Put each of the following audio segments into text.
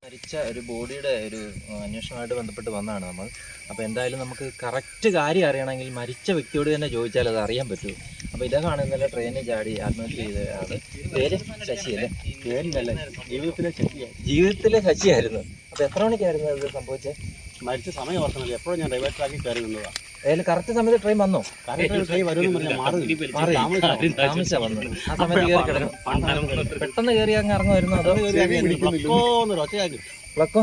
മരിച്ച ഒരു ബോഡിയുടെ ഒരു അന്വേഷണമായിട്ട് ബന്ധപ്പെട്ട് വന്നതാണ് നമ്മൾ. അപ്പോൾ എന്തായാലും നമുക്ക് കറക്റ്റ് കാര്യം അറിയണമെങ്കിൽ മരിച്ച വ്യക്തിയോട് തന്നെ ചോദിച്ചാൽ അത് അറിയാൻ പറ്റുമോ. അപ്പോൾ ഇതാണ് ഇന്നലെ ട്രെയിനിൽ ചാടി ആത്മഹത്യ ചെയ്ത ആള്. പേര് ശശിയല്ലേ? പേരിലല്ല, ജീവിതത്തിലെ ശശിയായിരുന്നു. അപ്പോൾ എത്ര മണിക്കായിരുന്നു അത് സംഭവിച്ചത്? മരിച്ച സമയം ഓർക്കുന്നില്ല. എപ്പോഴും ഞാൻ റെയിൽവേ ട്രാക്കിൽ കയറി നിന്നതാണ്. അതിൽ കറക്റ്റ് സമയത്ത് ട്രെയിൻ വന്നോ? ട്രെയിൻ വരുമെന്ന് മാറി താമസിച്ചാ വന്നത്. ആ സമയത്ത് കയറി കിടന്നു. പെട്ടെന്ന് കയറി അങ്ങ് ഇറങ്ങുമായിരുന്നു. അതോ പ്ലക്കോ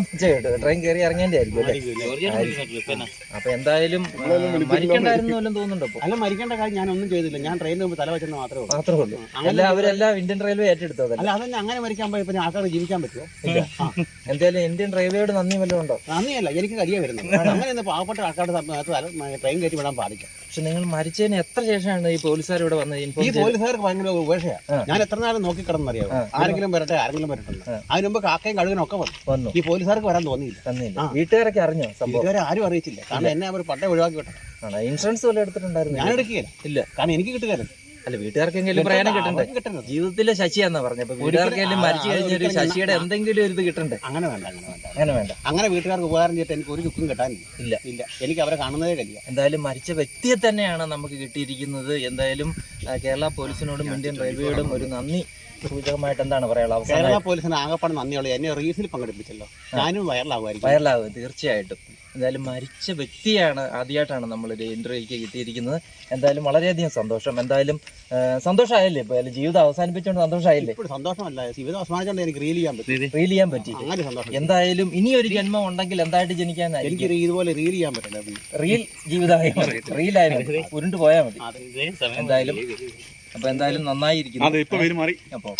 ട്രെയിൻ കയറി ഇറങ്ങേണ്ടി ആയിരിക്കും അല്ലേ? അപ്പൊ എന്തായാലും മരിക്കണ്ടായിരുന്നു തോന്നുന്നുണ്ടോ? അല്ല, മരിക്കേണ്ട കാര്യം ഞാൻ ഒന്നും ചെയ്തില്ല. ഞാൻ ട്രെയിനിന് മുമ്പ് തല വെച്ചെന്ന് മാത്രമേ ഉള്ളൂ. അല്ല, അവരെല്ലാം ഇന്ത്യൻ റെയിൽവേ ഏറ്റെടുത്തത്. അല്ല, അതന്നെ. അങ്ങനെ മരിക്കാൻ പോയി പിന്നെ ആൾക്കാർ ജീവിക്കാൻ പറ്റുമോ? ഇല്ല. എന്തായാലും ഇന്ത്യൻ റെയിൽവേയോട് നന്ദി വല്ലതും ഉണ്ടോ? നന്ദിയല്ല, എനിക്ക് കരിയ വരുന്നത്. അങ്ങനെ ഒന്ന് പാവപ്പെട്ട ആൾക്കാരുടെ ട്രെയിൻ കയറ്റി വിടാൻ പാടില്ല. പക്ഷെ നിങ്ങൾ മരിച്ചതിന് എത്ര ശേഷമാണ് ഈ പോലീസുകാർ ഇവിടെ വന്നത്? ഈ പോലീസുകാർക്ക് ഭയങ്കര ഉപേക്ഷയാണ്. ഞാൻ എത്ര നാളും നോക്കിക്കിടന്നറിയാമോ? ആരെങ്കിലും വരട്ടെ, ആരെങ്കിലും വരട്ടെ. അതിന് മുമ്പ് കാക്കയും കഴുകനൊക്കെ വന്നു. ഈ പോലീസുകാർക്ക് വരാൻ തോന്നിയില്ല. വീട്ടുകാരൊക്കെ അറിഞ്ഞോ? വീട്ടുകാരെ ആരും അറിയിച്ചില്ല. കാരണം എന്നെ അവർ പട്ടം ഒഴിവാക്കി വിട്ടു. ഇൻഷുറൻസ് വല്ല എടുത്തിട്ടുണ്ടായിരുന്നു? ഞാൻ എടുക്കുകയില്ല. ഇല്ല, കാരണം എനിക്ക് കിട്ടുകയല്ല. അല്ല, വീട്ടുകാർക്കെങ്കിലും പ്രയോജനം കിട്ടണ്ടേ? ജീവിതത്തിലെ ശശിയാന്നാ പറഞ്ഞത്. വീട്ടുകാർക്കെങ്കിലും മരിച്ചു കഴിഞ്ഞൊരു ശശിയുടെ എന്തെങ്കിലും ഒരു ഇത് കിട്ടണ്ടേ? അങ്ങനെ വേണ്ട. അങ്ങനെ വീട്ടുകാർക്ക് ഉപകാരം ചെയ്തിട്ട് എനിക്ക് ഒരു ചുക്കും കിട്ടാനില്ല. ഇല്ല, എനിക്ക് അവരെ കാണുന്നതേ കഴിയില്ല. എന്തായാലും മരിച്ച വ്യക്തിയെ തന്നെയാണ് നമുക്ക് കിട്ടിയിരിക്കുന്നത്. എന്തായാലും കേരള പോലീസിനോടും ഇന്ത്യൻ റെയിൽവേയോടും ഒരു നന്ദി സൂചകമായിട്ട് എന്താണ് പറയാനുള്ളത്? കേരള പോലീസിന് ആകപ്പാട് നന്ദിയുള്ളൂ. എന്നെ റീസിൽ പങ്കെടുപ്പിച്ചല്ലോ. ഞാനും വൈറലാകുമായിരിക്കും. വൈറലാകും തീർച്ചയായിട്ടും. എന്തായാലും മരിച്ച വ്യക്തിയാണ് ആദ്യമായിട്ടാണ് നമ്മളൊരു ഇന്റർവ്യൂക്ക് കിട്ടിയിരിക്കുന്നത്. എന്തായാലും വളരെയധികം സന്തോഷം. എന്തായാലും സന്തോഷമായില്ലേ? ഇപ്പൊ ജീവിതം അവസാനിപ്പിച്ചുകൊണ്ട് സന്തോഷമായില്ലേ? സന്തോഷമല്ല, ജീവിതം അവസാനിച്ചുകൊണ്ട് എനിക്ക് റീൽ ചെയ്യാൻ പറ്റി. അങ്ങനെ സന്തോഷം. എന്തായാലും ഇനിയൊരു ജന്മം ഉണ്ടെങ്കിൽ എന്തായിട്ട് ജനിക്കാനായി എനിക്ക് ഇതുപോലെ റീൽ ചെയ്യാൻ പറ്റില്ല. റീൽ ജീവിതമായി റീലായിരുന്നു ഉരുണ്ടു പോയാൽ മതി. എന്തായാലും അപ്പൊ എന്തായാലും നന്നായിരിക്കും. അപ്പൊ